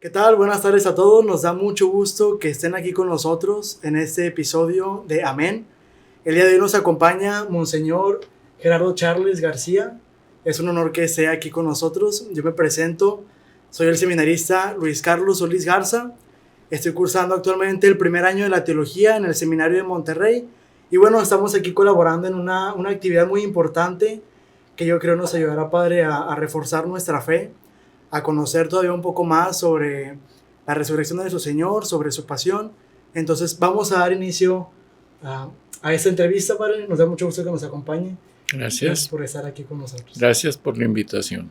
¿Qué tal? Buenas tardes a todos. Nos da mucho gusto que estén aquí con nosotros en este episodio de Amén. El día de hoy nos acompaña Monseñor Gerardo Charles García. Es un honor que esté aquí con nosotros. Yo me presento. Soy el seminarista Luis Carlos Solís Garza. Estoy cursando actualmente el primer año de la teología en el seminario de Monterrey. Y bueno, estamos aquí colaborando en una actividad muy importante que yo creo nos ayudará, Padre, a reforzar nuestra fe, a conocer todavía un poco más sobre la resurrección de nuestro Señor, sobre su pasión. Entonces vamos a dar inicio a esta entrevista, Padre. Nos da mucho gusto que nos acompañe. Gracias por estar aquí con nosotros. Gracias por la invitación.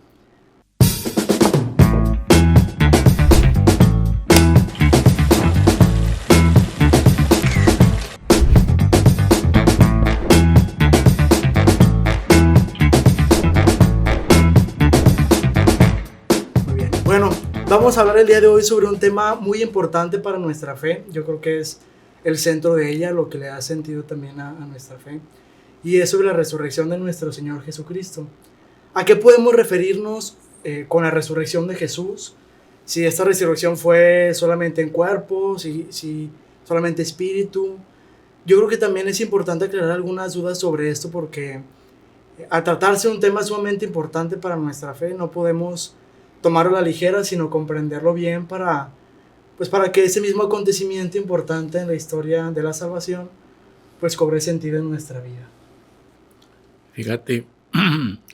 Vamos a hablar el día de hoy sobre un tema muy importante para nuestra fe. Yo creo que es el centro de ella, lo que le da sentido también a nuestra fe. Y es sobre la resurrección de nuestro Señor Jesucristo. ¿A qué podemos referirnos con la resurrección de Jesús? Si esta resurrección fue solamente en cuerpo, si solamente espíritu. Yo creo que también es importante aclarar algunas dudas sobre esto porque al tratarse de un tema sumamente importante para nuestra fe, no podemos tomarlo a la ligera, sino comprenderlo bien para que ese mismo acontecimiento importante en la historia de la salvación pues cobre sentido en nuestra vida. Fíjate,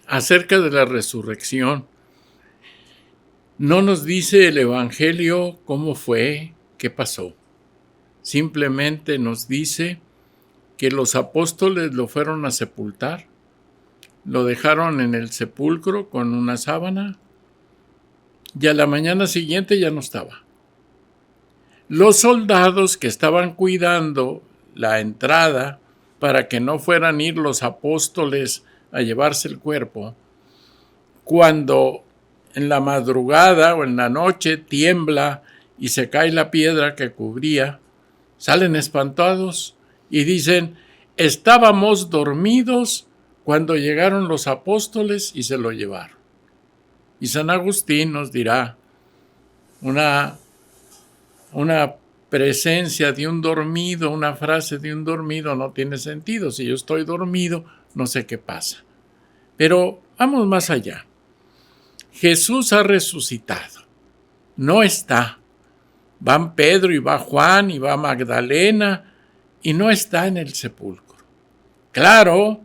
acerca de la resurrección, no nos dice el Evangelio cómo fue, qué pasó. Simplemente nos dice que los apóstoles lo fueron a sepultar, lo dejaron en el sepulcro con una sábana, y a la mañana siguiente ya no estaba. Los soldados que estaban cuidando la entrada para que no fueran a ir los apóstoles a llevarse el cuerpo, cuando en la madrugada o en la noche tiembla y se cae la piedra que cubría, salen espantados y dicen: estábamos dormidos cuando llegaron los apóstoles y se lo llevaron. Y San Agustín nos dirá, una presencia de un dormido, una frase de un dormido no tiene sentido. Si yo estoy dormido, no sé qué pasa. Pero vamos más allá. Jesús ha resucitado. No está. Van Pedro y va Juan y va Magdalena y no está en el sepulcro. Claro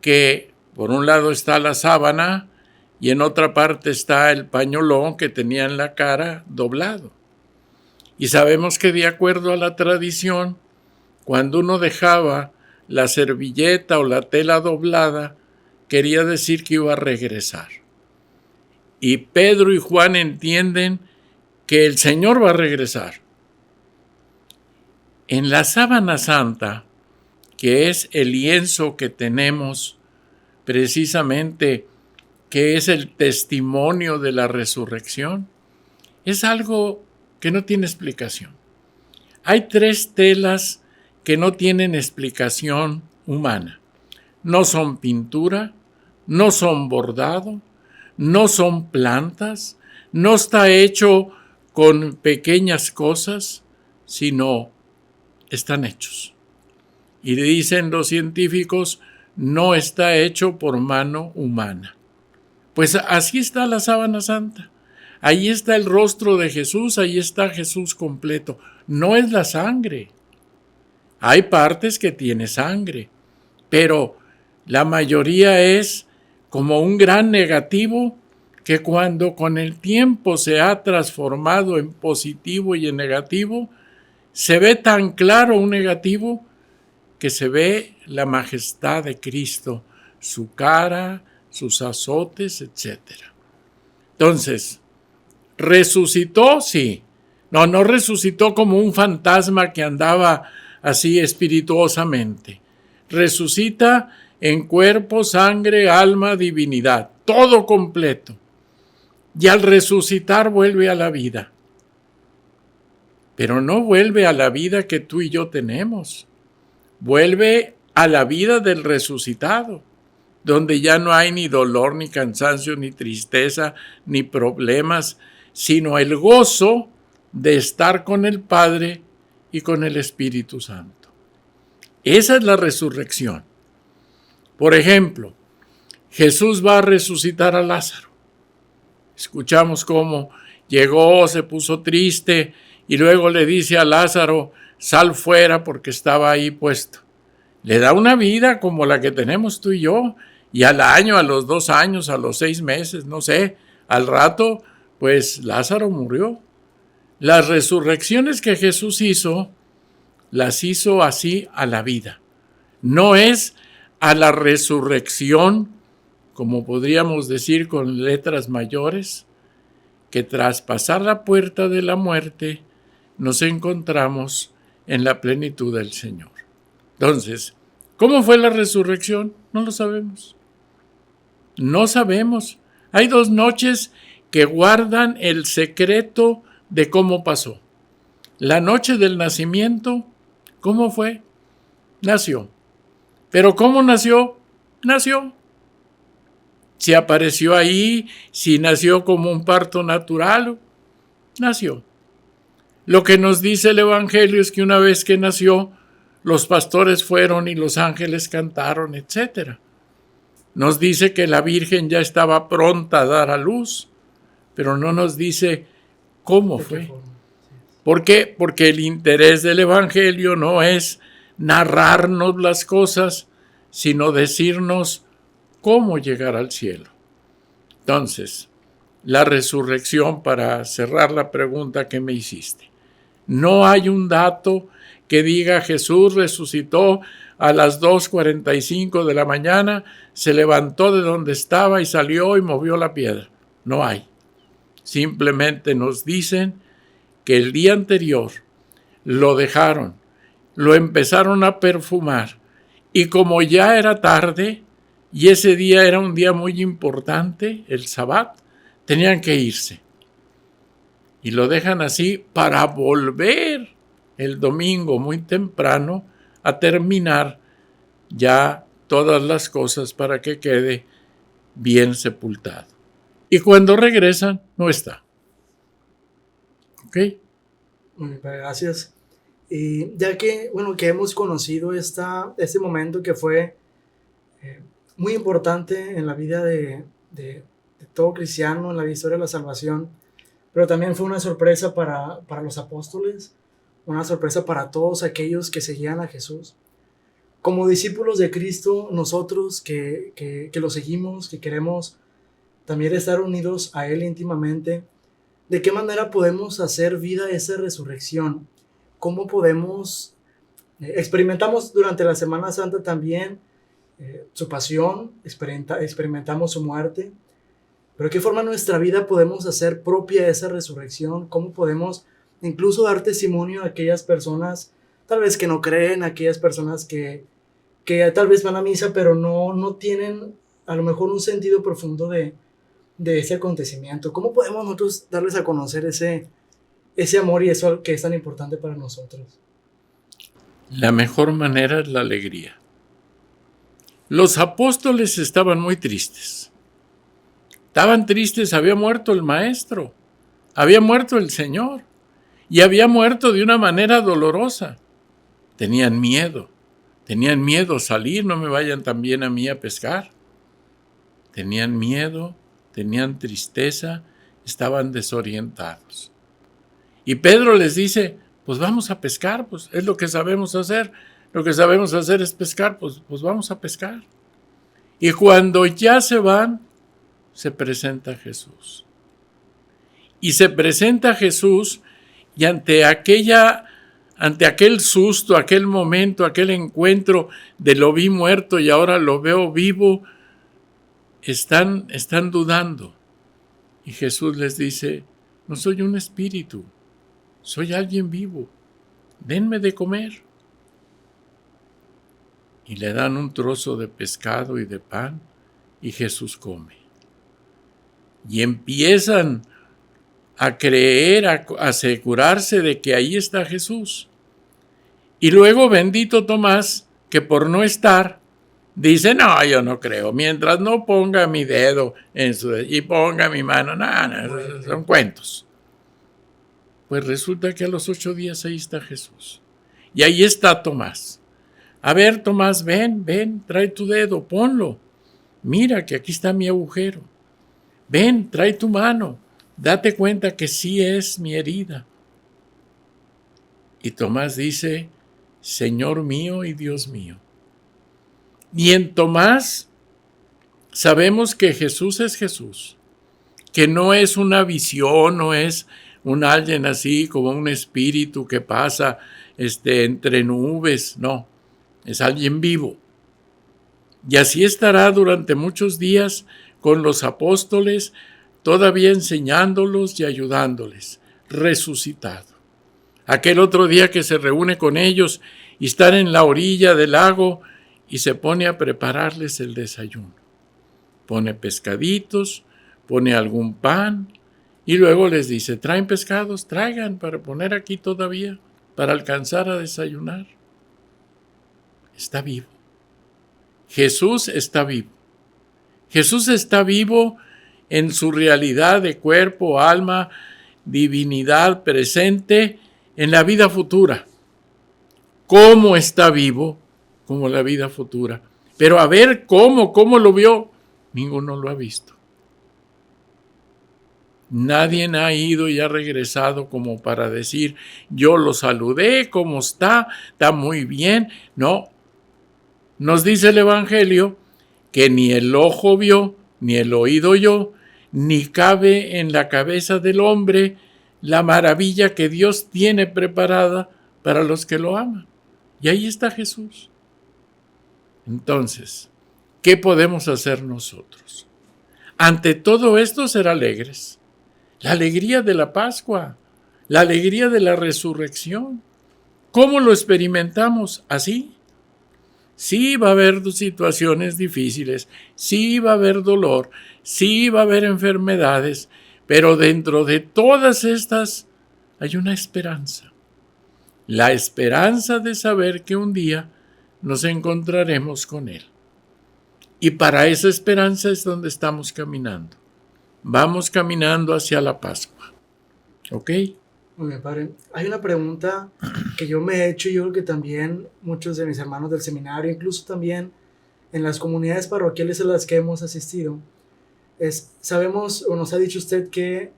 que por un lado está la sábana y en otra parte está el pañolón que tenía en la cara doblado. Y sabemos que de acuerdo a la tradición, cuando uno dejaba la servilleta o la tela doblada, quería decir que iba a regresar. Y Pedro y Juan entienden que el Señor va a regresar. En la sábana santa, que es el lienzo que tenemos precisamente, que es el testimonio de la resurrección, es algo que no tiene explicación. Hay 3 telas que no tienen explicación humana. No son pintura, no son bordado, no son plantas, no está hecho con pequeñas cosas, sino están hechos. Y dicen los científicos, no está hecho por mano humana. Pues así está la sábana santa. Ahí está el rostro de Jesús, ahí está Jesús completo. No es la sangre. Hay partes que tiene sangre, pero la mayoría es como un gran negativo que cuando con el tiempo se ha transformado en positivo y en negativo, se ve tan claro un negativo que se ve la majestad de Cristo, su cara, sus azotes, etc. Entonces, ¿resucitó? Sí. No resucitó como un fantasma que andaba así espirituosamente. Resucita en cuerpo, sangre, alma, divinidad, todo completo. Y al resucitar vuelve a la vida. Pero no vuelve a la vida que tú y yo tenemos. Vuelve a la vida del resucitado, donde ya no hay ni dolor, ni cansancio, ni tristeza, ni problemas, sino el gozo de estar con el Padre y con el Espíritu Santo. Esa es la resurrección. Por ejemplo, Jesús va a resucitar a Lázaro. Escuchamos cómo llegó, se puso triste y luego le dice a Lázaro, sal fuera porque estaba ahí puesto. Le da una vida como la que tenemos tú y yo, y al año, a los 2 años, a los 6 meses, no sé, al rato, pues Lázaro murió. Las resurrecciones que Jesús hizo, las hizo así a la vida. No es a la resurrección, como podríamos decir con letras mayores, que tras pasar la puerta de la muerte, nos encontramos en la plenitud del Señor. Entonces, ¿cómo fue la resurrección? No lo sabemos. No sabemos. Hay 2 noches que guardan el secreto de cómo pasó. La noche del nacimiento, ¿cómo fue? Nació. ¿Pero cómo nació? Nació. Si apareció ahí, si nació como un parto natural, nació. Lo que nos dice el Evangelio es que una vez que nació, los pastores fueron y los ángeles cantaron, etc. Nos dice que la Virgen ya estaba pronta a dar a luz, pero no nos dice cómo fue. ¿Por qué? Porque el interés del Evangelio no es narrarnos las cosas, sino decirnos cómo llegar al cielo. Entonces, la resurrección, para cerrar la pregunta que me hiciste, no hay un dato que diga Jesús resucitó a las 2:45 de la mañana, se levantó de donde estaba y salió y movió la piedra. No hay. Simplemente nos dicen que el día anterior lo dejaron, lo empezaron a perfumar y como ya era tarde y ese día era un día muy importante, el Sabbat, tenían que irse. Y lo dejan así para volver el domingo muy temprano a terminar ya todas las cosas para que quede bien sepultado. Y cuando regresan, no está. ¿Ok? Gracias. Y ya que, que hemos conocido este momento que fue muy importante en la vida de todo cristiano, en la historia de la salvación, pero también fue una sorpresa para los apóstoles, una sorpresa para todos aquellos que seguían a Jesús. Como discípulos de Cristo, nosotros que lo seguimos, que queremos también estar unidos a Él íntimamente, ¿de qué manera podemos hacer vida esa resurrección? ¿Cómo podemos? Experimentamos durante la Semana Santa también su pasión, experimentamos su muerte, pero ¿de qué forma en nuestra vida podemos hacer propia esa resurrección? ¿Cómo podemos incluso dar testimonio a aquellas personas, tal vez que no creen, a aquellas personas que tal vez van a misa, pero no tienen a lo mejor un sentido profundo de ese acontecimiento? ¿Cómo podemos nosotros darles a conocer ese amor y eso que es tan importante para nosotros? La mejor manera es la alegría. Los apóstoles estaban muy tristes. Estaban tristes, había muerto el Maestro, había muerto el Señor y había muerto de una manera dolorosa. Tenían miedo salir, no me vayan también a mí a pescar. Tenían miedo, tenían tristeza, estaban desorientados. Y Pedro les dice, pues vamos a pescar, pues es lo que sabemos hacer. Lo que sabemos hacer es pescar, pues vamos a pescar. Y cuando ya se van, se presenta Jesús. Y se presenta Jesús y ante aquel susto, aquel momento, aquel encuentro de lo vi muerto y ahora lo veo vivo, están dudando. Y Jesús les dice, no soy un espíritu, soy alguien vivo, denme de comer. Y le dan un trozo de pescado y de pan y Jesús come. Y empiezan a creer, a asegurarse de que ahí está Jesús. Y luego bendito Tomás, que por no estar, dice, no, yo no creo, mientras no ponga mi dedo y ponga mi mano, no, son cuentos. Pues resulta que a los 8 días ahí está Jesús. Y ahí está Tomás. A ver, Tomás, ven, trae tu dedo, ponlo. Mira que aquí está mi agujero. Ven, trae tu mano. Date cuenta que sí es mi herida. Y Tomás dice, Señor mío y Dios mío. Y en Tomás sabemos que Jesús es Jesús, que no es una visión, no es un alguien así como un espíritu que pasa entre nubes, no, es alguien vivo. Y así estará durante muchos días con los apóstoles, todavía enseñándolos y ayudándoles, resucitado. Aquel otro día que se reúne con ellos y están en la orilla del lago y se pone a prepararles el desayuno. Pone pescaditos, pone algún pan y luego les dice, traen pescados, traigan para poner aquí todavía, para alcanzar a desayunar. Está vivo. Jesús está vivo. Jesús está vivo en su realidad de cuerpo, alma, divinidad presente en la vida futura. ¿Cómo está vivo? Como la vida futura. Pero a ver, ¿cómo lo vio? Ninguno lo ha visto. Nadie ha ido y ha regresado como para decir, yo lo saludé, ¿cómo está? Está muy bien. No. Nos dice el Evangelio que ni el ojo vio, ni el oído oyó, ni cabe en la cabeza del hombre la maravilla que Dios tiene preparada para los que lo aman. Y ahí está Jesús. Entonces, ¿qué podemos hacer nosotros? Ante todo esto, ser alegres. La alegría de la Pascua, la alegría de la resurrección. ¿Cómo lo experimentamos? Así. Sí va a haber situaciones difíciles, sí va a haber dolor, sí va a haber enfermedades, pero dentro de todas estas hay una esperanza. La esperanza de saber que un día nos encontraremos con Él. Y para esa esperanza es donde estamos caminando. Vamos caminando hacia la Pascua. ¿Ok? Muy bien, padre. Hay una pregunta que yo me he hecho y yo creo que también muchos de mis hermanos del seminario, incluso también en las comunidades parroquiales a las que hemos asistido, sabemos o nos ha dicho usted que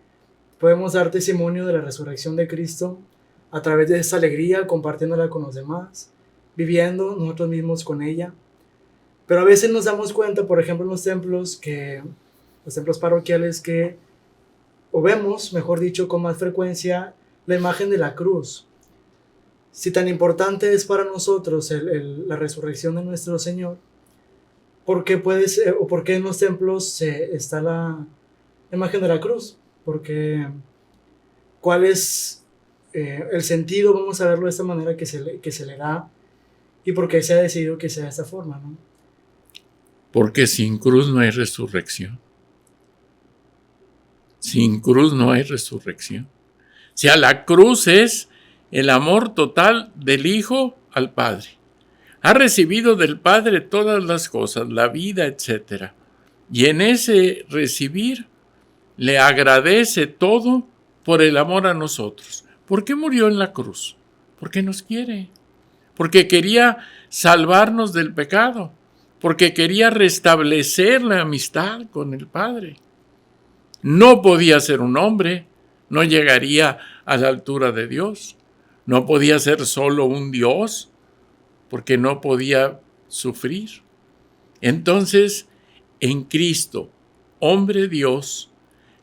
podemos dar testimonio de la resurrección de Cristo a través de esa alegría, compartiéndola con los demás, viviendo nosotros mismos con ella. Pero a veces nos damos cuenta, por ejemplo, en los templos parroquiales, o vemos, mejor dicho, con más frecuencia la imagen de la cruz. Si tan importante es para nosotros la resurrección de nuestro Señor, ¿por qué en los templos está la imagen de la cruz? ¿Cuál es el sentido? Vamos a verlo de esta manera que se le da, y por qué se ha decidido que sea de esta forma, ¿no? Porque sin cruz no hay resurrección. Sin cruz no hay resurrección. O sea, la cruz es el amor total del Hijo al Padre. Ha recibido del Padre todas las cosas, la vida, etc. Y en ese recibir le agradece todo por el amor a nosotros. ¿Por qué murió en la cruz? Porque nos quiere. Porque quería salvarnos del pecado. Porque quería restablecer la amistad con el Padre. No podía ser un hombre, no llegaría a la altura de Dios. No podía ser solo un Dios, porque no podía sufrir. Entonces, en Cristo, hombre Dios,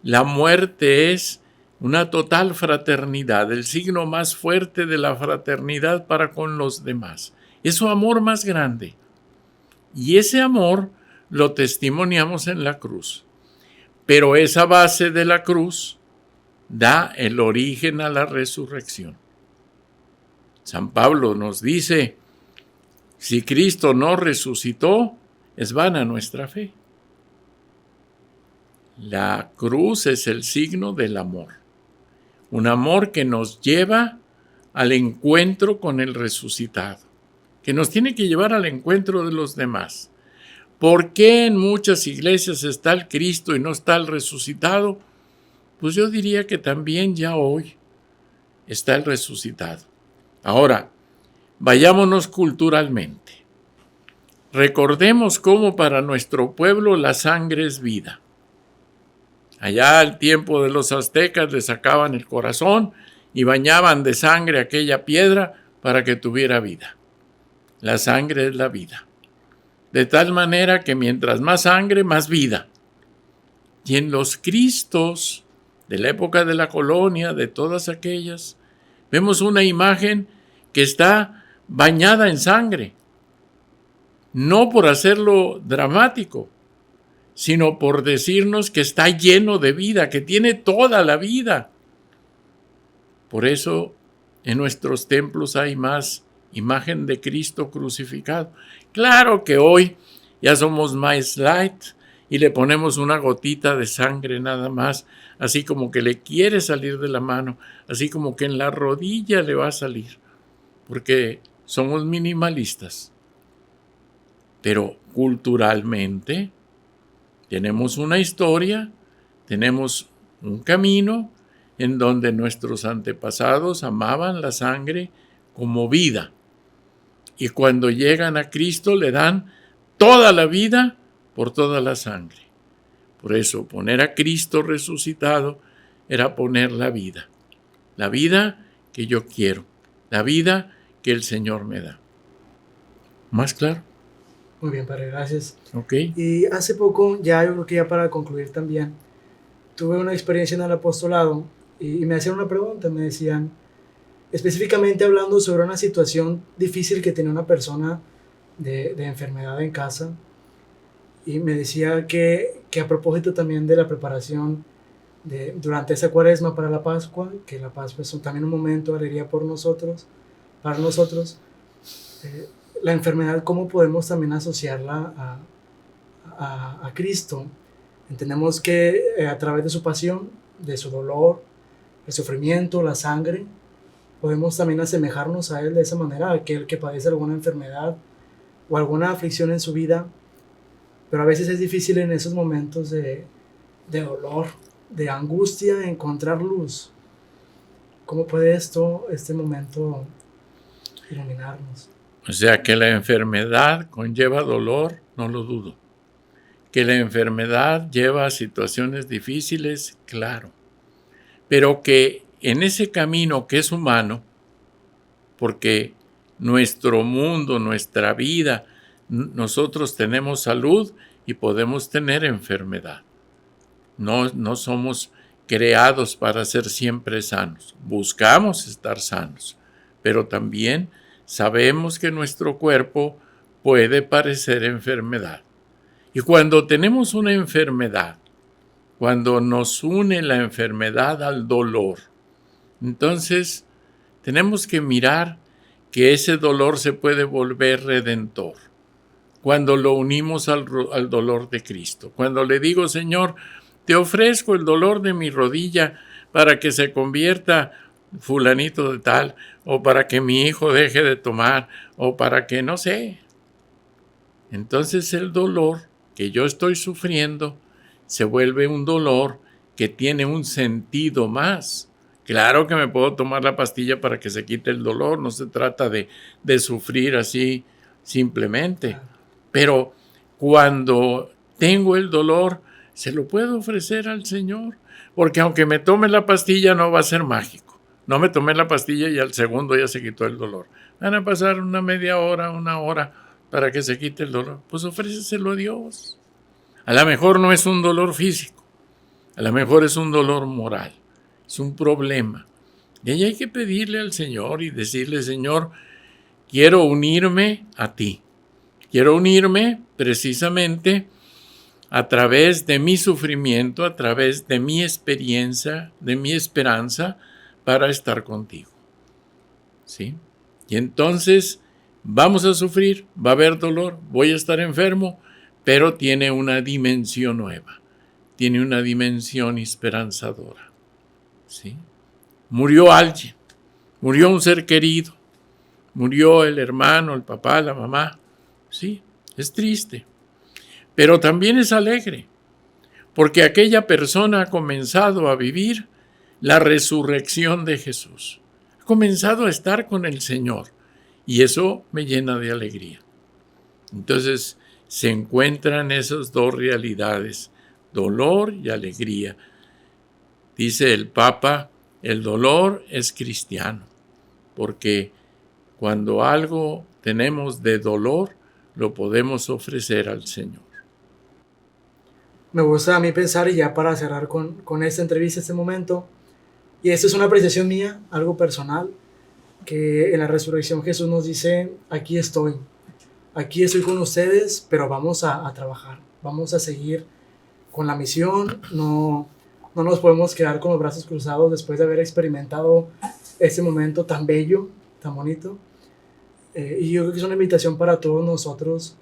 la muerte es una total fraternidad, el signo más fuerte de la fraternidad para con los demás. Es su amor más grande. Y ese amor lo testimoniamos en la cruz. Pero esa base de la cruz da el origen a la resurrección. San Pablo nos dice, si Cristo no resucitó, es vana nuestra fe. La cruz es el signo del amor. Un amor que nos lleva al encuentro con el resucitado, que nos tiene que llevar al encuentro de los demás. ¿Por qué en muchas iglesias está el Cristo y no está el resucitado? Pues yo diría que también ya hoy está el resucitado. Ahora, vayámonos culturalmente. Recordemos cómo para nuestro pueblo la sangre es vida. Allá al tiempo de los aztecas le sacaban el corazón y bañaban de sangre aquella piedra para que tuviera vida. La sangre es la vida. De tal manera que mientras más sangre, más vida. Y en los Cristos de la época de la colonia, de todas aquellas, vemos una imagen que está bañada en sangre. No por hacerlo dramático, sino por decirnos que está lleno de vida, que tiene toda la vida. Por eso en nuestros templos hay más imagen de Cristo crucificado. Claro que hoy ya somos más light y le ponemos una gotita de sangre nada más, así como que le quiere salir de la mano, así como que en la rodilla le va a salir, porque somos minimalistas. Pero culturalmente tenemos una historia, tenemos un camino en donde nuestros antepasados amaban la sangre como vida. Y cuando llegan a Cristo le dan toda la vida por toda la sangre. Por eso poner a Cristo resucitado era poner la vida que yo quiero, la vida que el Señor me da. ¿Más claro? Muy bien, Padre, gracias. Ok. Y hace poco, yo creo que ya para concluir también, tuve una experiencia en el apostolado y me hacían una pregunta, me decían, específicamente hablando sobre una situación difícil que tenía una persona de enfermedad en casa, y me decía que a propósito también de la preparación durante esa cuaresma para la Pascua, que la Pascua es también un momento de alegría para nosotros, la enfermedad, cómo podemos también asociarla a Cristo. Entendemos que a través de su pasión, de su dolor, el sufrimiento, la sangre, podemos también asemejarnos a Él de esa manera, aquel que padece alguna enfermedad o alguna aflicción en su vida, pero a veces es difícil en esos momentos de dolor, de angustia, encontrar luz. ¿Cómo puede este momento iluminarnos? O sea, que la enfermedad conlleva dolor, no lo dudo. Que la enfermedad lleva a situaciones difíciles, claro. Pero que en ese camino que es humano, porque nuestro mundo, nuestra vida, nosotros tenemos salud y podemos tener enfermedad. No somos creados para ser siempre sanos. Buscamos estar sanos, pero también sabemos que nuestro cuerpo puede padecer enfermedad. Y cuando tenemos una enfermedad, cuando nos une la enfermedad al dolor, entonces tenemos que mirar que ese dolor se puede volver redentor. Cuando lo unimos al dolor de Cristo. Cuando le digo, Señor, te ofrezco el dolor de mi rodilla para que se convierta fulanito de tal, o para que mi hijo deje de tomar, o para que no sé. Entonces el dolor que yo estoy sufriendo se vuelve un dolor que tiene un sentido más. Claro que me puedo tomar la pastilla para que se quite el dolor, no se trata de sufrir así simplemente. Pero cuando tengo el dolor, se lo puedo ofrecer al Señor, porque aunque me tome la pastilla no va a ser mágico. No me tomé la pastilla y al segundo ya se quitó el dolor. Van a pasar una media hora, una hora para que se quite el dolor. Pues ofréceselo a Dios. A lo mejor no es un dolor físico, a lo mejor es un dolor moral, es un problema. Y ahí hay que pedirle al Señor y decirle, Señor, quiero unirme a ti. Quiero unirme precisamente a través de mi sufrimiento, a través de mi experiencia, de mi esperanza, para estar contigo. ¿Sí? Y entonces vamos a sufrir, va a haber dolor, voy a estar enfermo, pero tiene una dimensión nueva, tiene una dimensión esperanzadora. ¿Sí? Murió alguien, murió un ser querido, murió el hermano, el papá, la mamá. Sí, es triste, pero también es alegre, porque aquella persona ha comenzado a vivir la resurrección de Jesús. comenzado a estar con el Señor y eso me llena de alegría. Entonces se encuentran esas dos realidades, dolor y alegría. Dice el Papa, el dolor es cristiano, porque cuando algo tenemos de dolor, lo podemos ofrecer al Señor. Me gusta a mí pensar, y ya para cerrar con esta entrevista, este momento, y esto es una apreciación mía, algo personal, que en la resurrección Jesús nos dice, aquí estoy con ustedes, pero vamos a trabajar, vamos a seguir con la misión, no nos podemos quedar con los brazos cruzados después de haber experimentado este momento tan bello, tan bonito. Y yo creo que es una invitación para todos nosotros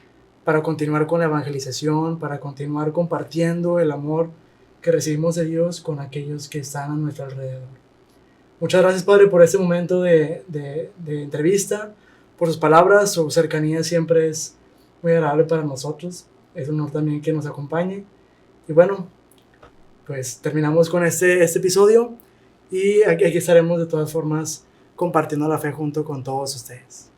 para continuar con la evangelización, para continuar compartiendo el amor que recibimos de Dios con aquellos que están a nuestro alrededor. Muchas gracias, Padre, por este momento de entrevista, por sus palabras. Su cercanía siempre es muy agradable para nosotros. Es un honor también que nos acompañe. Y bueno, pues terminamos con este episodio y aquí estaremos de todas formas compartiendo la fe junto con todos ustedes.